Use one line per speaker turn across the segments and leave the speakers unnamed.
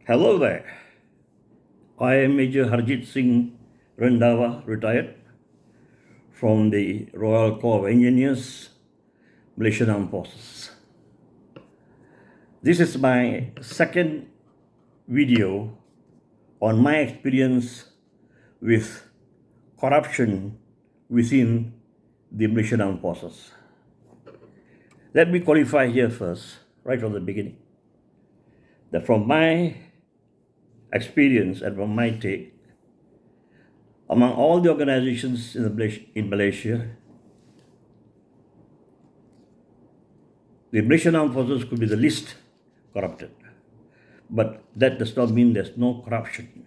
Hello there. I am Major Harjit Singh Rendawa, retired from the Royal Corps of Engineers, Malaysian Armed Forces. This is my second video on my experience with corruption within the Malaysian Armed Forces. Let me qualify here first, right from the beginning, that from my experience and from my take, among all the organizations in Malaysia, the Malaysian Armed Forces could be the least corrupted. But that does not mean there's no corruption.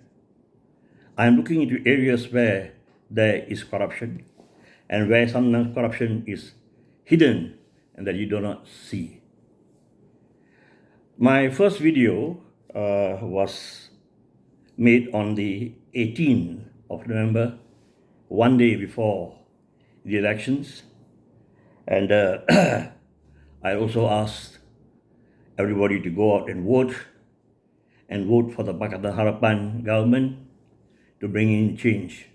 I am looking into areas where there is corruption and where sometimes corruption is hidden and that you do not see. My first video was made on the 18th of November, one day before the elections. And I also asked everybody to go out and vote for the Pakatan Harapan government to bring in change.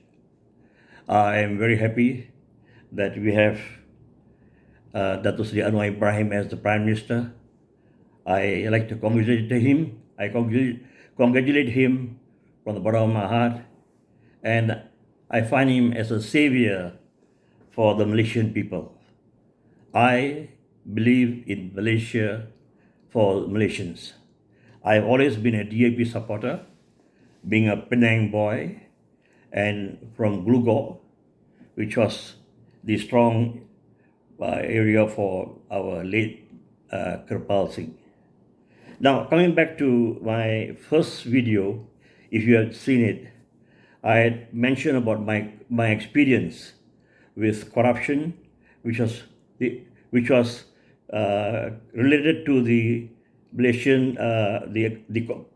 I am very happy that we have Dato Sri Anwar Ibrahim as the Prime Minister. I like to congratulate him. I congratulate him from the bottom of my heart. And I find him as a savior for the Malaysian people. I believe in Malaysia for Malaysians. I've always been a DAP supporter, being a Penang boy, and from Glugor, which was the strong area for our late Kirpal Singh. Now, coming back to my first video, if you have seen it, I had mentioned about my experience with corruption, which was related to the Malaysian the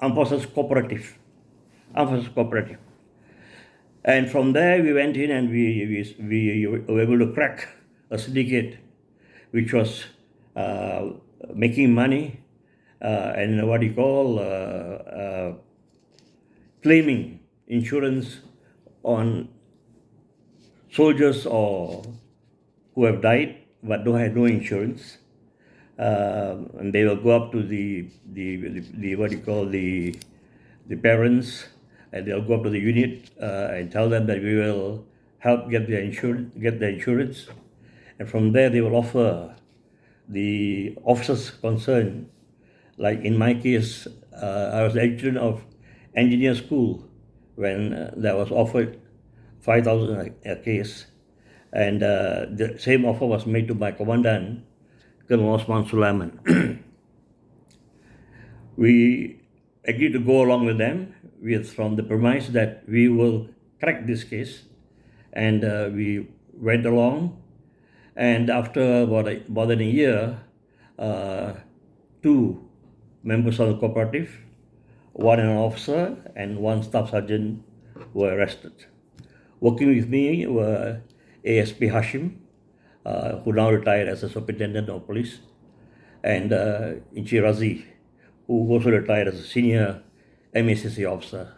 Armed Forces Cooperative, and from there we went in and we were able to crack a syndicate, which was making money and what you call claiming insurance on soldiers or who have died but don't have no insurance, and they will go up to the what you call the parents, and they'll go up to the unit and tell them that we will help get the insurance, and from there they will offer the officers concerned. Like in my case, I was the agent of engineer school when that was offered 5,000 a case, and the same offer was made to my commandant, Colonel Osman Sulaiman. We agreed to go along with them from the premise that we will crack this case, and we went along, and after about a year, two members of the cooperative, one an officer and one staff sergeant, were arrested. Working with me were ASP Hashim, who now retired as a superintendent of police, and Inchi Razi, who also retired as a senior MACC officer.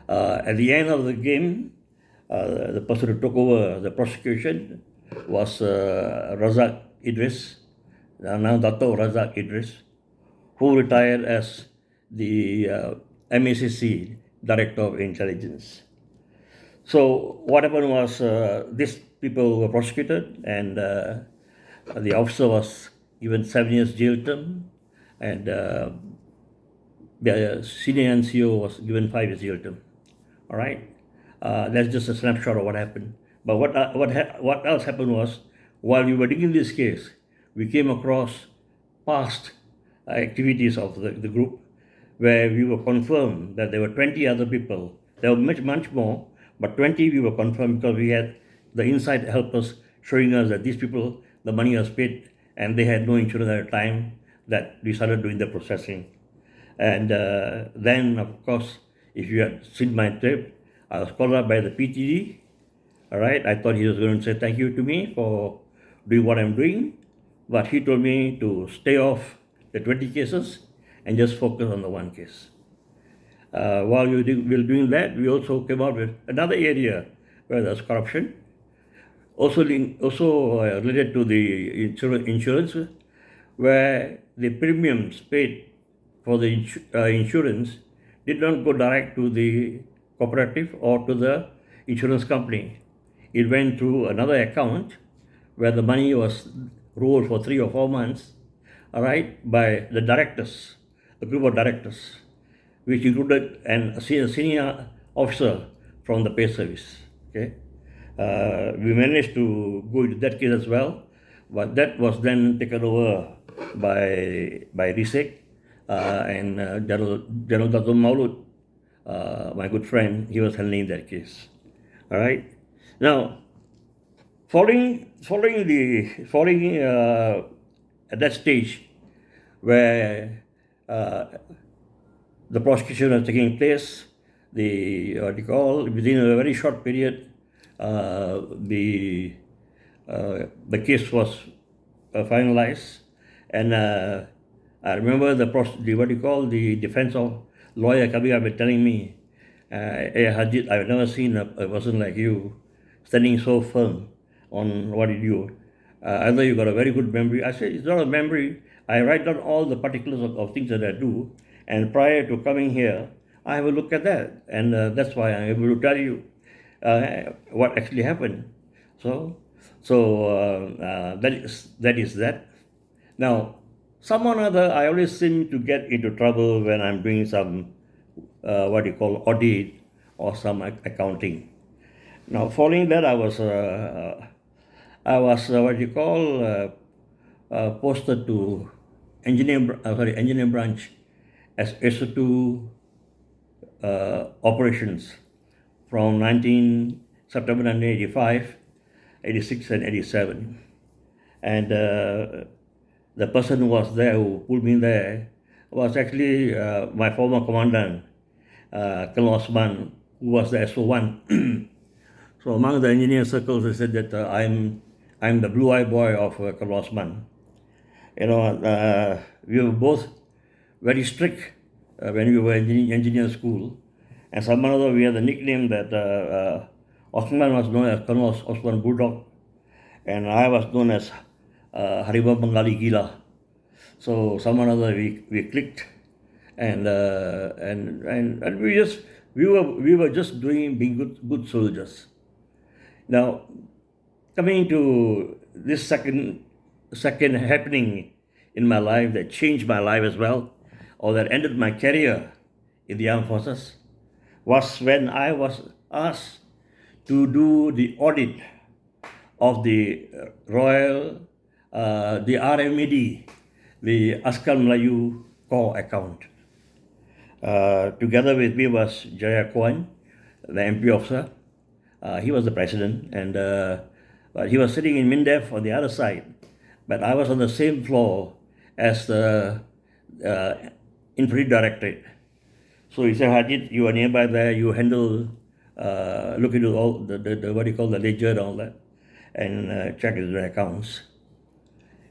At the end of the game, the person who took over the prosecution was Razak Idris, now Dato Razak Idris, who retired as the MACC Director of Intelligence. So what happened was these people were prosecuted, and the officer was given 7 years jail term, and the senior NCO was given 5 years jail term. All right, that's just a snapshot of what happened. But what else happened was, while we were digging this case, we came across past activities of the group, where we were confirmed that there were 20 other people. There were much more, but 20 we were confirmed because we had the inside helpers showing us that these people, the money was paid and they had no insurance at the time that we started doing the processing. And then, of course, if you had seen my trip, I was called up by the PTD. All right, I thought he was going to say thank you to me for doing what I'm doing, but he told me to stay off the 20 cases and just focus on the one case.
While we were doing that, we also came out with another area where there's corruption, also related to the insurance, where the premiums paid for the insurance did not go direct to the cooperative or to the insurance company. It went through another account where the money was rolled for 3 or 4 months, all right, by the directors, a group of directors, which included a senior officer from the pay service. Okay, we managed to go into that case as well, but that was then taken over by RISEC and General Dato' Maulud, my good friend. He was handling that case. All right. Now, following at that stage where the prosecution was taking place, within a very short period, the case was finalized, and I remember the defense of lawyer coming up and telling me, "Hey Harjit, I've never seen a person like you standing so firm on what you do. Either you got a very good memory." I said, "It's not a memory. I write down all the particulars of things that I do, and prior to coming here, I have a look at that, and that's why I'm able to tell you what actually happened." So that is that. Now, someone or other, I always seem to get into trouble when I'm doing some what you call audit or some accounting. Now, following that, I was posted to engineer branch as SO2 operations from September 1985, 86, and 87. And the person who was there, who pulled me there, was actually my former commandant, Colonel Osman, who was the SO1. So among the engineer circles, they said that I'm the blue-eye boy of Colonel Osman. We were both very strict when we were in engineer school, and somehow we had the nickname that Osman was known as Colonel Osman Bulldog, and I was known as Harimau Bengali Gila. So somehow or other we clicked, and we were just being good soldiers. Now, coming to this second happening in my life that changed my life as well, or that ended my career in the armed forces, was when I was asked to do the audit of the the RMED, the Askar Melayu Corps account. Together with me was Jaya Kwan, the MP officer. He was the president, and but he was sitting in MINDEF on the other side. But I was on the same floor as the Infantry Directorate. So he said, "Harjit, you are nearby there, you handle, look into all the what you call the ledger and all that, and check his accounts."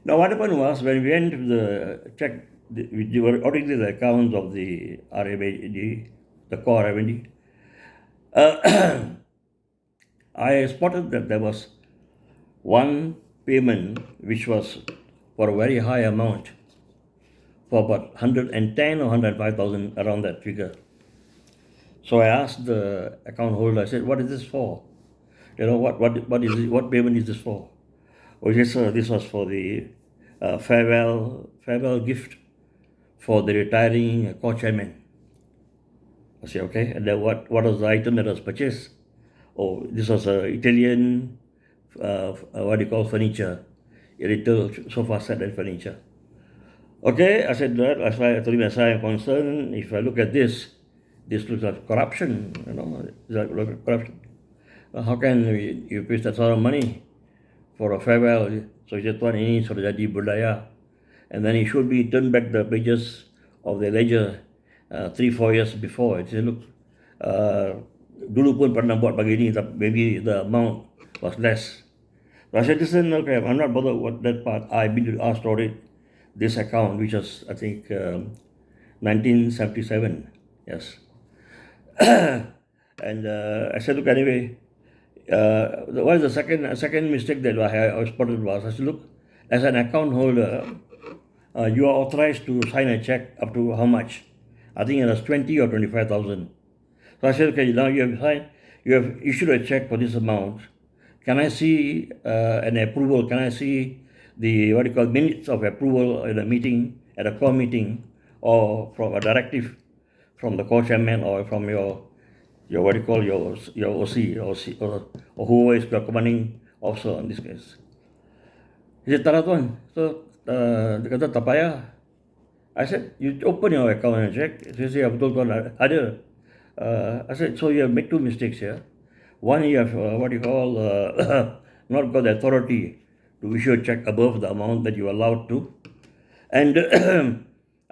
Now, what happened was, when we went to we were auditing the accounts of the RMAD, the core RMAD, I spotted that there was one payment which was for a very high amount, for about 110 or 105,000, around that figure. So I asked the account holder, I said, "What is this for? What payment is this for?" "Oh yes, sir, this was for the farewell gift for the retiring corps chairman." I said, "Okay, and then what was the item that was purchased?" "Oh, this was a Italian furniture, a little sofa set and furniture." "Okay," I said, "that as far as I'm concerned, if I look at this looks like corruption, it's like corruption. How can you pay that sort of money for a farewell?" So he said, "Tuan, ini sudah jadi budaya." And then he showed me, turned back the pages of the ledger 3-4 years before. He said, "Look, dulu pun pernah buat begini, tapi maybe the amount was less." So I said, "Listen, okay, I'm not bothered with that part. I've been asked to audit this account, which was, I think, 1977. Yes. And I said, look, anyway, what is the second mistake that I spotted was, I said, look, as an account holder, you are authorized to sign a check up to how much? I think it was 20 or 25,000. So I said, okay, now you have issued a check for this amount. Can I see an approval? Can I see the what you call minutes of approval in a meeting, at a core meeting, or from a directive from the core chairman or from your what you call your OC or whoever is your commanding officer in this case? He said, tak ada tuan. So dia kata tak payah. I said, you open your account and check. He said, ya betul tuan, ada. I said, so you have made two mistakes here. One, you have what you call not got the authority to issue a check above the amount that you are allowed to. And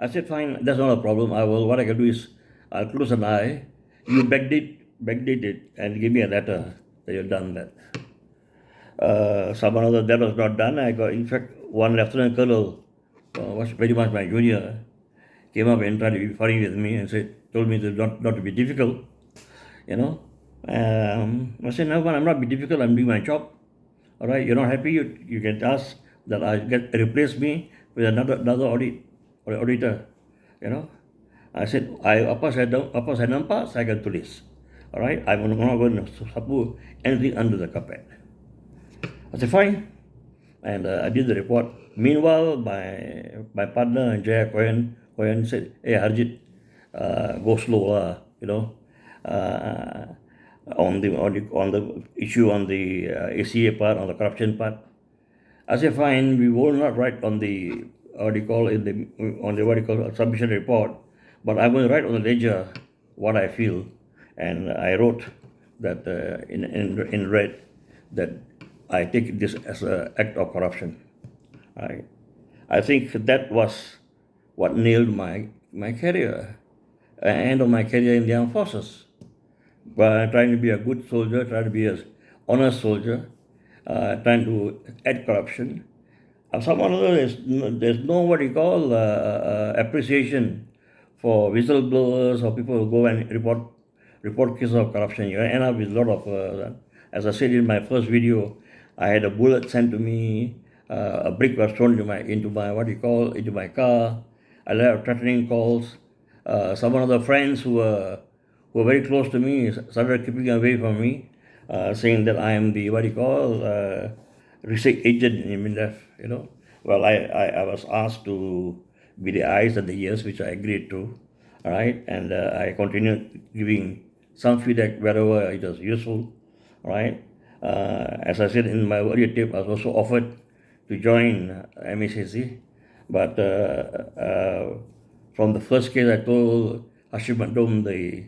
I said, fine, that's not a problem. What I can do is I'll close an eye. You backdate it and give me a letter that you've done that. Someone other that was not done. I got, in fact, one lieutenant colonel was very much my junior, came up and tried to be funny with me and told me not to be difficult, you know. I said, no, I'm not be difficult. I'm doing my job. All right, you're not happy. You can ask that I replace me with another audit or auditor, you know. I said, apa saya nampak, saya akan tulis. All right, I'm not going to sapu anything under the carpet. I said, fine. And I did the report. Meanwhile, my partner, Jaya Koyan said, hey, Harjit, go slow, you know, on the issue on the ACA part, on the corruption part. I said, fine, we will not write on the, submission report, but I'm going to write on the ledger what I feel. And I wrote that in red that I take this as an act of corruption. I think that was what nailed my career, end of my career in the armed forces. But trying to be a good soldier, trying to be an honest soldier, trying to add corruption. Somehow or other, there's no what you call appreciation for whistleblowers or people who go and report cases of corruption. You end up with a lot of, as I said in my first video, I had a bullet sent to me, a brick was thrown into my car. I had threatening calls. Some of the friends who were very close to me started keeping away from me, saying that I am the research agent in MAF, you know. Well, I was asked to be the eyes and the ears, which I agreed to, all right, and I continued giving some feedback wherever it was useful, all right. As I said in my earlier tape, I was also offered to join MACC, but from the first case, I told Hashim Mandom, the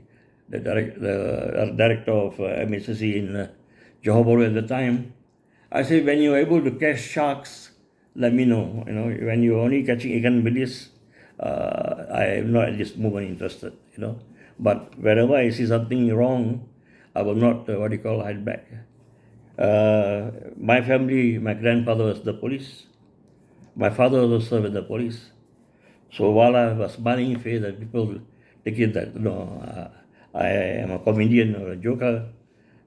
director of MACC in Johor Bahru at the time, I said, when you're able to catch sharks, let me know. You know, when you're only catching ikan bilis, I am not at this moment interested, you know. But wherever I see something wrong, I will not, hide back. My family, my grandfather was the police. My father also served with the police. So while I was smiling face, that people take it that, I am a comedian or a joker,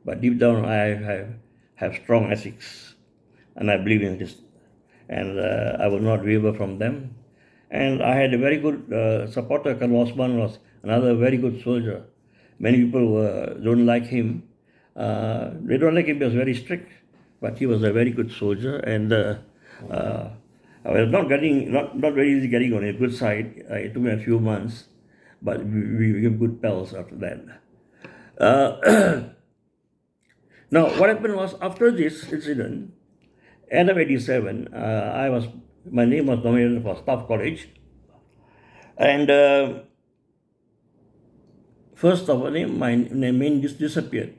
but deep down I have strong ethics, and I believe in this, and I will not waver from them. And I had a very good supporter. Colonel Osman was another very good soldier. Many people don't like him. They don't like him because he was very strict, but he was a very good soldier, and I was not very easy getting on a good side. It took me a few months, but we became good pals after that. Now, what happened was, after this incident, end of '87, my name was nominated for Staff College, and first of all, my name disappeared.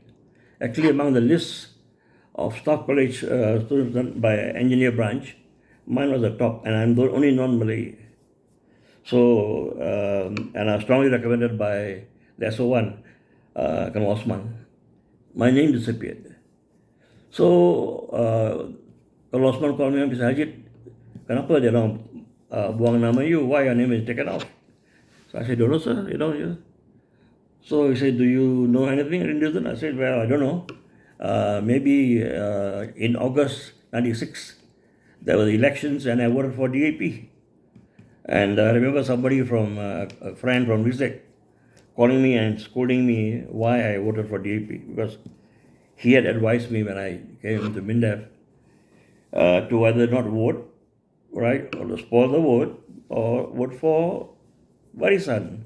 Actually, among the list of Staff College students done by engineer branch, mine was the top, and I'm the only non-Malay. So, and I was strongly recommended by the SO1, Colonel Osman. My name disappeared. So, Colonel Osman called me and said, Harjit, kenapa dia orang buang nama you? Why your name is taken off? So I said, don't know, sir. So he said, "Do you know anything in Newton?" I said, "Well, I don't know. Maybe in August '96, there were elections and I voted for DAP. And I remember somebody from a friend from Vizag calling me and scolding me why I voted for DAP because he had advised me when I came to MINDEF to either not vote, right, or to spoil the vote, or vote for Barisan.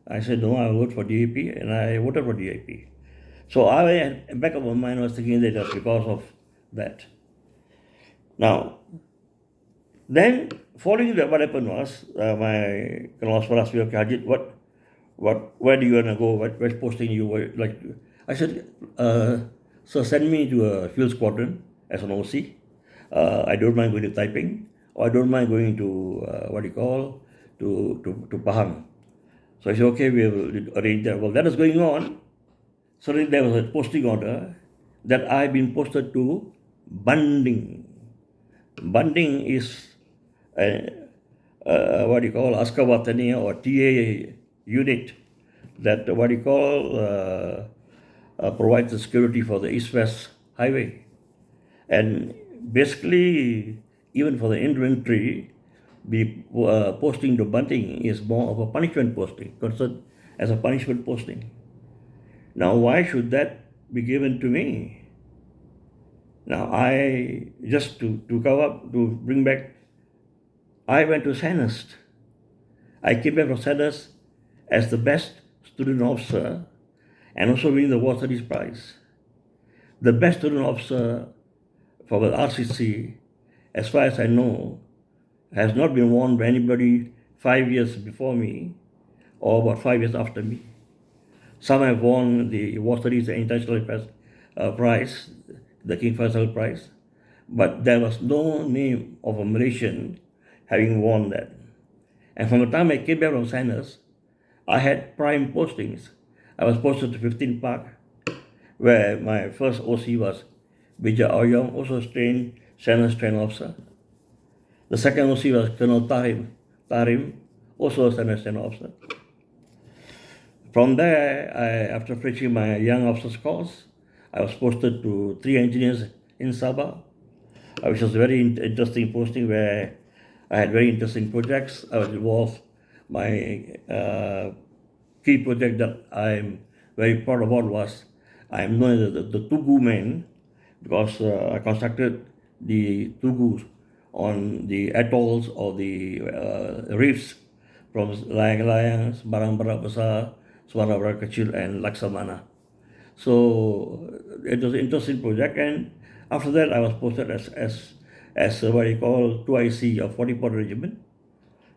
I said, no, I will vote for DAP, and I voted for DAP. So I, back of my mind, was thinking that it was because of that. Now, then, following that, what happened was, my colonel asked me, okay, Harjit, where do you want to go? Where's posting you? Like, I said, so send me to a field squadron as an OC. I don't mind going to Taiping, or I don't mind going to, to Pahang. So I said, okay, we will arrange that. Well, that is going on. Suddenly there was a posting order that I've been posted to Banding. Banding is Askawatani or TA unit that provides the security for the East-West Highway. And basically, even for the infantry, posting to Bunting is more of a punishment posting, considered as a punishment posting. Now, why should that be given to me? Now, to cover up, to bring back, I went to Sandhurst. I came back from Sandhurst as the best student officer and also winning the War Studies Prize. The best student officer for the RCC, as far as I know, has not been won by anybody 5 years before me or about 5 years after me. Some have won the War Studies International Prize, the King Faisal Prize, but there was no name of a Malaysian having won that. And from the time I came back from Sandhurst, I had prime postings. I was posted to 15 Park, where my first OC was Bija Aoyong, also a Sandhurst trained officer. The second OC was Colonel Tarim, also a Sandhurst trained officer. From there, after finishing my young officers course, I was posted to 3 engineers in Sabah, which was a very interesting posting where I had very interesting projects. I was involved. My key project that I'm very proud about was I'm known as the Tugu man because I constructed the Tugus on the atolls or the reefs from layang-layang, Barang-Barang Besar, Suara Kecil, and Laksamana. So it was an interesting project, and after that I was posted as what you call 2IC of 44 Regiment.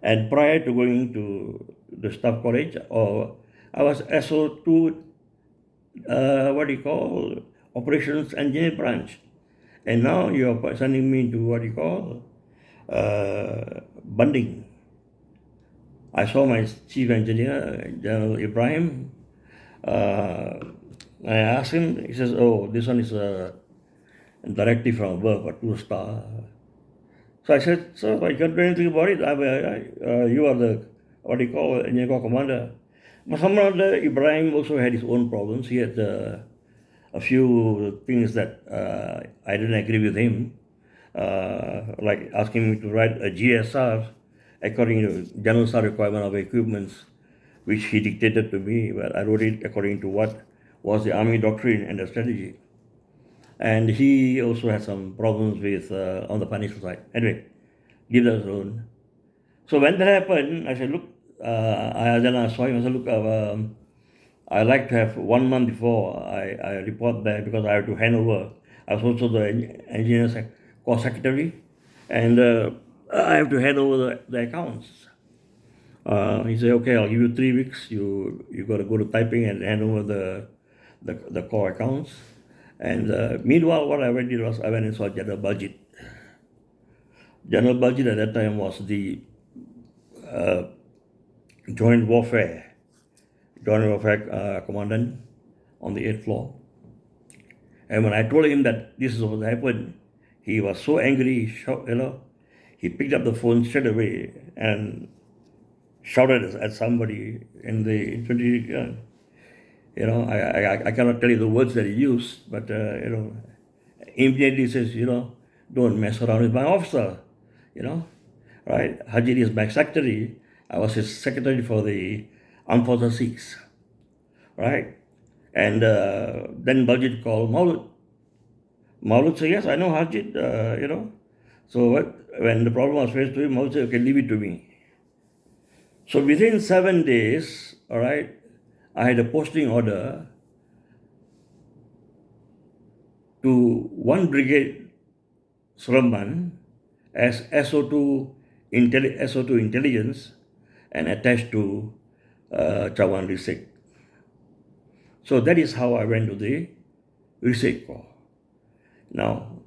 And prior to going to the Staff College, or I was SO2, Operations Engineer Branch. And now you are sending me to Banding. I saw my chief engineer, General Ibrahim. I asked him, he says, oh, this one is a directive from above, a 2-star. So I said, sir, I can't do anything about it. You are the, engineer corps commander. But somehow Ibrahim also had his own problems. He had a few things that I didn't agree with him, like asking me to write a GSR according to General Star requirement of equipments, which he dictated to me, but I wrote it according to what was the Army doctrine and the strategy. And he also had some problems with on the financial side. Anyway, give that alone. So when that happened, I said, look, then I saw him. I said, look, I like to have 1 month before I report back because I have to hand over. I was also the engineer corps secretary, and I have to hand over the accounts. He said, okay, I'll give you 3 weeks. You got to go to Taiping and hand over the core accounts. And meanwhile, what I went did was I went and saw General Budget. General Budget at that time was the joint warfare commandant on the 8th floor. And when I told him that this is what happened, he was so angry. He picked up the phone straight away and shouted at somebody in the infantry. I cannot tell you the words that he used, but, immediately says, don't mess around with my officer, right? Harjit is my secretary. I was his secretary for the Armed Forces 6, right? And then Baljit called Maulud. Maulud said, yes, I know Harjit, So when the problem was faced to him, Maulud said, okay, leave it to me. So within 7 days, all right, I had a posting order to 1 brigade Suraman as SO2 intelligence and attached to Chawan Risik. So that is how I went to the Risik Corps. Now,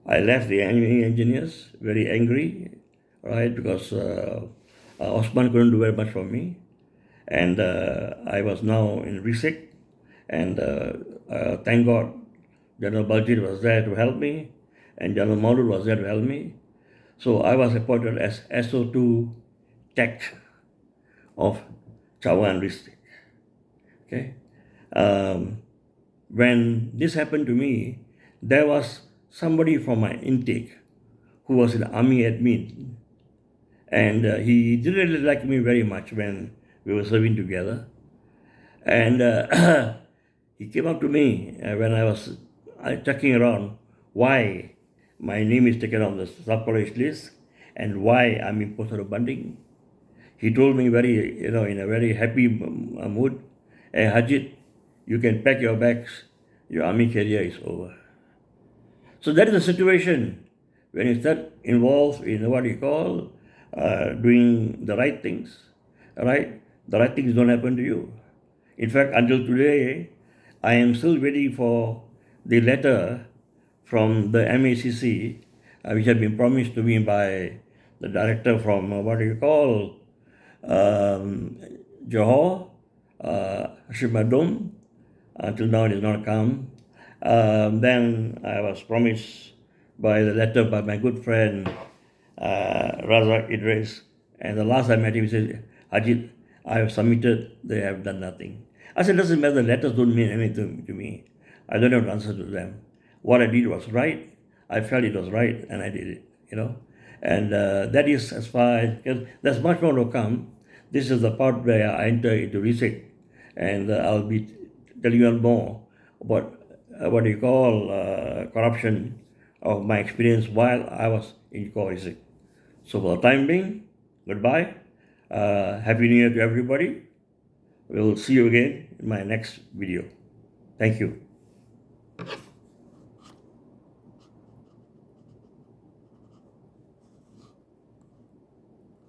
I left the engineering engineers very angry, right, because Osman couldn't do very much for me. And I was now in Risik, and thank God General Baljit was there to help me, and General Maulud was there to help me. So I was appointed as SO2 Tech of Chawan District. Okay. When this happened to me, there was somebody from my intake who was an army admin, and he didn't really like me very much when we were serving together. And he came up to me when I was checking around why my name is taken off the sub-college list and why I'm in post of Banding. He told me in a very happy mood, hey Harjit, you can pack your bags, your army career is over. So that is the situation when you start involved in what you call doing the right things, right? The right things don't happen to you. In fact, until today, I am still waiting for the letter from the MACC, which had been promised to me by the director from Johor, Shimadum. Until now, it has not come. Then I was promised by the letter by my good friend Razak Idris, and the last I met him, he said, Harjit, I have submitted, they have done nothing. I said, doesn't matter, letters don't mean anything to me. I don't have to answer to them. What I did was right. I felt it was right, and I did it, And that is as far as, because there's much more to come. This is the part where I enter into research, and I'll be telling you more about corruption of my experience while I was in core research. So for the time being, goodbye. Happy New Year to everybody. We'll see you again in my next video. Thank you.